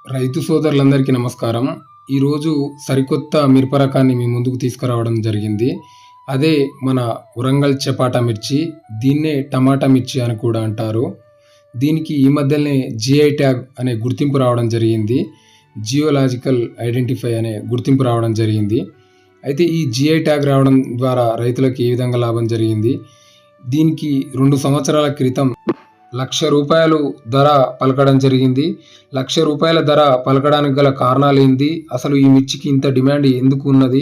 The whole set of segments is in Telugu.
రైతు సోదరులందరికీ నమస్కారం. ఈరోజు సరికొత్త మిరప రకాన్ని మీ ముందుకు తీసుకురావడం జరిగింది. అదే మన వరంగల్ చపాటా మిర్చి. దీన్నే టమాటా మిర్చి అని కూడా అంటారు. దీనికి ఈ మధ్యనే జిఐ ట్యాగ్ అనే గుర్తింపు రావడం జరిగింది. జియోలాజికల్ ఐడెంటిఫై అనే గుర్తింపు రావడం జరిగింది. అయితే ఈ జిఐ ట్యాగ్ రావడం ద్వారా రైతులకు ఏ విధంగా లాభం జరిగింది? దీనికి 2 సంవత్సరాల క్రితం ₹1,00,000 ధర పలకడం జరిగింది. ₹1,00,000 ధర పలకడానికి గల కారణాలేంది? అసలు ఈ మిర్చికి ఇంత డిమాండ్ ఎందుకు ఉన్నది?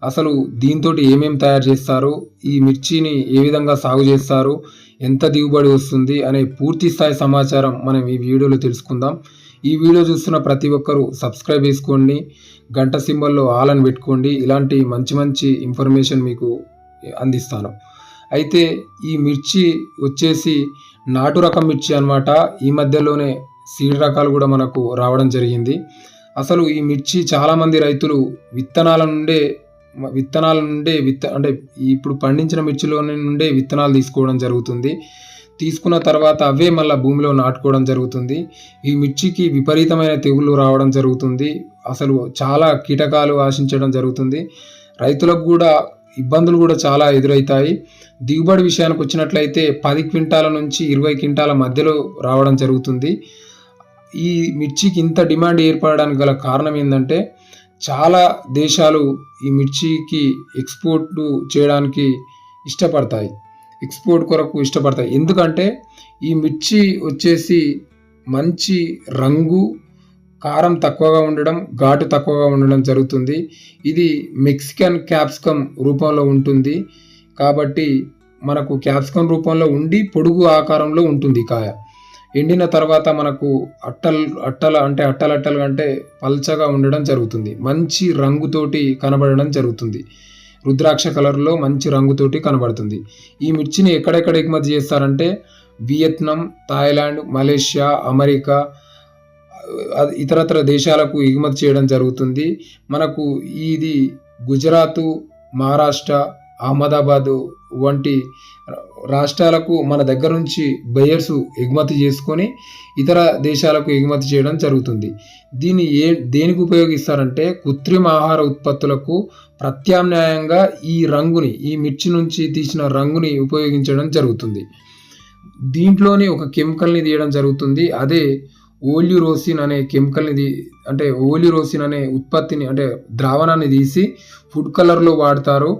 అసలు దీంతోటి ఏమేం తయారు చేస్తారు? ఈ మిర్చిని ఏ విధంగా సాగు చేస్తారు? ఎంత దిగుబడి వస్తుంది? అనే పూర్తి స్థాయి సమాచారం మనం ఈ వీడియోలో తెలుసుకుందాం. ఈ వీడియో చూస్తున్న ప్రతి ఒక్కరూ సబ్స్క్రైబ్ చేసుకోండి. గంట సింబల్లో ఆల్ అని పెట్టుకోండి. ఇలాంటి మంచి ఇన్ఫర్మేషన్ మీకు అందిస్తాను. అయితే ఈ మిర్చి వచ్చేసి నాటు రకం మిర్చి అన్నమాట. ఈ మధ్యలోనే సీడ్ రకాలు కూడా మనకు రావడం జరిగింది. అసలు ఈ మిర్చి చాలామంది రైతులు విత్తనాల నుండే అంటే ఇప్పుడు పండించిన మిర్చిలో నుండే విత్తనాలు తీసుకోవడం జరుగుతుంది. తీసుకున్న తర్వాత అవే మళ్ళీ భూమిలో నాటుకోవడం జరుగుతుంది. ఈ మిర్చికి విపరీతమైన తెగుళ్ళు రావడం జరుగుతుంది. అసలు చాలా కీటకాలు ఆశించడం జరుగుతుంది. రైతులకు కూడా ఇబ్బందులు కూడా చాలా ఎదురవుతాయి. దిగుబడి విషయానికి వచ్చినట్లయితే 10 క్వింటాల నుంచి 20 క్వింటాల మధ్యలో రావడం జరుగుతుంది. ఈ మిర్చికి ఇంత డిమాండ్ ఏర్పడడానికి గల కారణం ఏంటంటే, చాలా దేశాలు ఈ మిర్చికి ఎక్స్పోర్ట్ చేయడానికి ఎక్స్పోర్ట్ కొరకు ఇష్టపడతాయి. ఎందుకంటే ఈ మిర్చి వచ్చేసి మంచి రంగు, కారం తక్కువగా ఉండడం, ఘాటు తక్కువగా ఉండడం జరుగుతుంది. ఇది మెక్సికన్ క్యాప్సికమ్ రూపంలో ఉంటుంది. కాబట్టి మనకు క్యాప్సికమ్ రూపంలో ఉండి పొడుగు ఆకారంలో ఉంటుంది కాయ. ఎండిన తర్వాత మనకు అట్టలు అంటే పల్చగా ఉండడం జరుగుతుంది. మంచి రంగుతోటి కనబడడం జరుగుతుంది. రుద్రాక్ష కలర్లో మంచి రంగుతోటి కనబడుతుంది. ఈ మిర్చిని ఎక్కడెక్కడ ఎగుమతి చేస్తారంటే వియత్నాం, థాయిలాండ్, మలేషియా, అమెరికా, ఇతరత్ర దేశాలకు ఎగుమతి చేయడం జరుగుతుంది. మనకు ఇది గుజరాత్, మహారాష్ట్ర, అహ్మదాబాద్ వంటి రాష్ట్రాలకు మన దగ్గర నుంచి బయర్స్ ఎగుమతి చేసుకొని ఇతర దేశాలకు ఎగుమతి చేయడం జరుగుతుంది. దీన్ని దేనికి ఉపయోగిస్తారంటే కృత్రిమ ఆహార ఉత్పత్తులకు ప్రత్యామ్నాయంగా ఈ మిర్చి నుంచి తీసిన రంగుని ఉపయోగించడం జరుగుతుంది. దీంట్లోనే ఒక కెమికల్ని తీయడం జరుగుతుంది. అదే ఓలిరోసిన్ అనే కెమికల్ని ఓలిరోసిన్ అనే ఉత్పత్తిని ద్రావణాన్ని తీసి ఫుడ్ కలర్లో వాడతారు.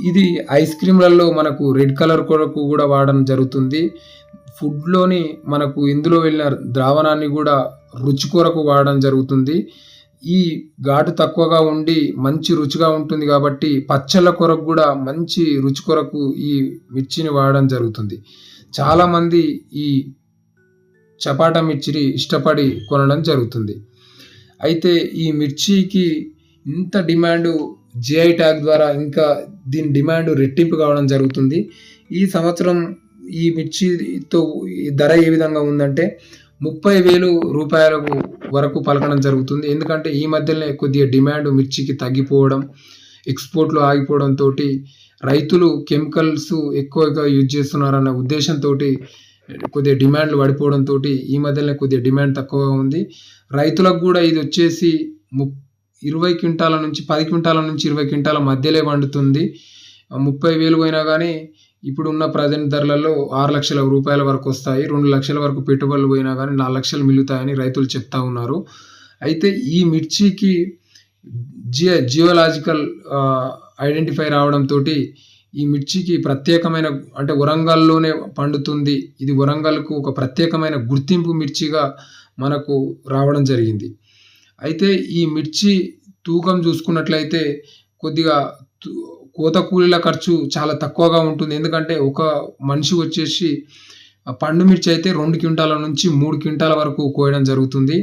ఇది ఐస్ క్రీమ్లలో మనకు రెడ్ కలర్ కొరకు కూడా వాడడం జరుగుతుంది. ఫుడ్లోని మనకు ఇందులో వెళ్ళిన ద్రావణాన్ని కూడా రుచి కొరకు వాడడం జరుగుతుంది. ఈ ఘాటు తక్కువగా ఉండి మంచి రుచిగా ఉంటుంది కాబట్టి పచ్చళ్ళ కొరకు కూడా మంచి రుచి కొరకు ఈ మిర్చిని వాడడం జరుగుతుంది. చాలామంది ఈ చపాటా మిర్చిని ఇష్టపడి కొనడం జరుగుతుంది. అయితే ఈ మిర్చికి ఇంత డిమాండ్ జిఐ ట్యాగ్ ద్వారా ఇంకా దీని డిమాండ్ రెట్టింపు కావడం జరుగుతుంది. ఈ సంవత్సరం ఈ మిర్చితో ధర ఏ విధంగా ఉందంటే ₹30,000 వరకు పలకడం జరుగుతుంది. ఎందుకంటే ఈ మధ్యలోనే కొద్దిగా డిమాండ్ మిర్చికి తగ్గిపోవడం, ఎక్స్పోర్ట్లో ఆగిపోవడంతో రైతులు కెమికల్స్ ఎక్కువగా యూజ్ చేస్తున్నారన్న ఉద్దేశంతో కొద్దిగా డిమాండ్లు పడిపోవడంతో ఈ మధ్యలోనే కొద్దిగా డిమాండ్ తక్కువగా ఉంది. రైతులకు కూడా ఇది వచ్చేసి 20 క్వింటాల నుంచి 10 క్వింటాల నుంచి 20 క్వింటాల మధ్యలో పండుతుంది. 30,000 పోయినా కానీ ఇప్పుడున్న ప్రజెంట్ ధరలలో ₹6,00,000 వరకు వస్తాయి. 2,00,000 వరకు పెట్టుబడులు పోయినా కానీ 4,00,000 మిగులుతాయని రైతులు చెప్తా ఉన్నారు. అయితే ఈ మిర్చికి జియోలాజికల్ ఐడెంటిఫై రావడంతో ఈ మిర్చికి ప్రత్యేకమైన వరంగల్లోనే పండుతుంది. ఇది వరంగల్కు ఒక ప్రత్యేకమైన గుర్తింపు మిర్చిగా మనకు రావడం జరిగింది. అయితే ఈ మిర్చి తూకం చూసుకున్నట్లయితే కొద్దిగా కోత కూలీల ఖర్చు చాలా తక్కువగా ఉంటుంది. ఎందుకంటే ఒక మనిషి వచ్చేసి పండు మిర్చి అయితే 2 క్వింటాల నుంచి 3 క్వింటాల వరకు కోయడం జరుగుతుంది.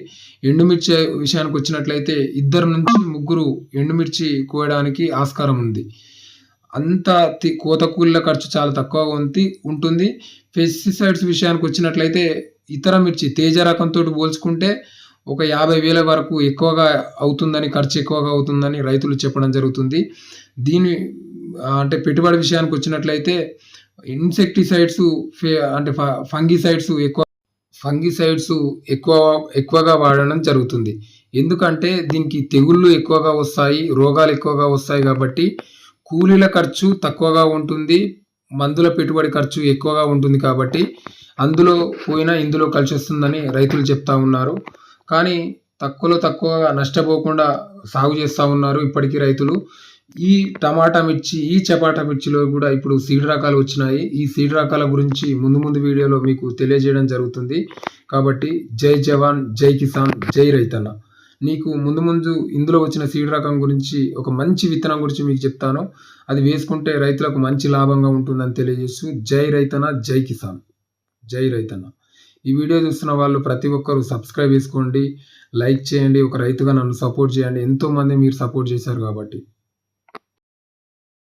ఎండుమిర్చి విషయానికి వచ్చినట్లయితే 2 నుంచి 3 ఎండుమిర్చి కోయడానికి ఆస్కారం ఉంది. అంత కోత కూలీల ఖర్చు చాలా తక్కువగా ఉంటుంది. పెస్టిసైడ్స్ విషయానికి వచ్చినట్లయితే ఇతర మిర్చి తేజ రకంతో పోల్చుకుంటే ఒక 50,000 వరకు ఖర్చు ఎక్కువగా అవుతుందని రైతులు చెప్పడం జరుగుతుంది. దీని పెట్టుబడి విషయానికి వచ్చినట్లయితే ఇన్సెక్టిసైడ్స్ ఫంగిసైడ్స్ ఎక్కువ ఫంగిసైడ్స్ ఎక్కువగా వాడడం జరుగుతుంది. ఎందుకంటే దీనికి తెగుళ్ళు ఎక్కువగా వస్తాయి, రోగాలు ఎక్కువగా వస్తాయి కాబట్టి కూలీల ఖర్చు తక్కువగా ఉంటుంది. మందుల పెట్టుబడి ఖర్చు ఎక్కువగా ఉంటుంది కాబట్టి అందులో పోయినా ఇందులో కలిసొస్తుందని రైతులు చెప్తా ఉన్నారు. కానీ తక్కువగా నష్టపోకుండా సాగు చేస్తా ఉన్నారు ఇప్పటికీ రైతులు. ఈ టమాటా మిర్చి, ఈ చపాటా మిర్చిలో కూడా ఇప్పుడు సీడ్ రకాలు వచ్చినాయి. ఈ సీడ్ రకాల గురించి ముందు వీడియోలో మీకు తెలియజేయడం జరుగుతుంది. కాబట్టి జై జవాన్, జై కిసాన్, జై రైతన్న. నీకు ముందు ఇందులో వచ్చిన సీడ్ రకం గురించి, ఒక మంచి విత్తనం గురించి మీకు చెప్తాను. అది వేసుకుంటే రైతులకు మంచి లాభంగా ఉంటుందని తెలియజేస్తూ జై రైతన్న, జై కిసాన్, జై రైతన్న. ఈ వీడియో చూస్తున్న వాళ్ళు ప్రతి ఒక్కరూ సబ్స్క్రైబ్ చేసుకోండి, లైక్ చేయండి. ఒక రైతుగా నన్ను సపోర్ట్ చేయండి. ఎంతోమంది మీరు సపోర్ట్ చేశారు కాబట్టి.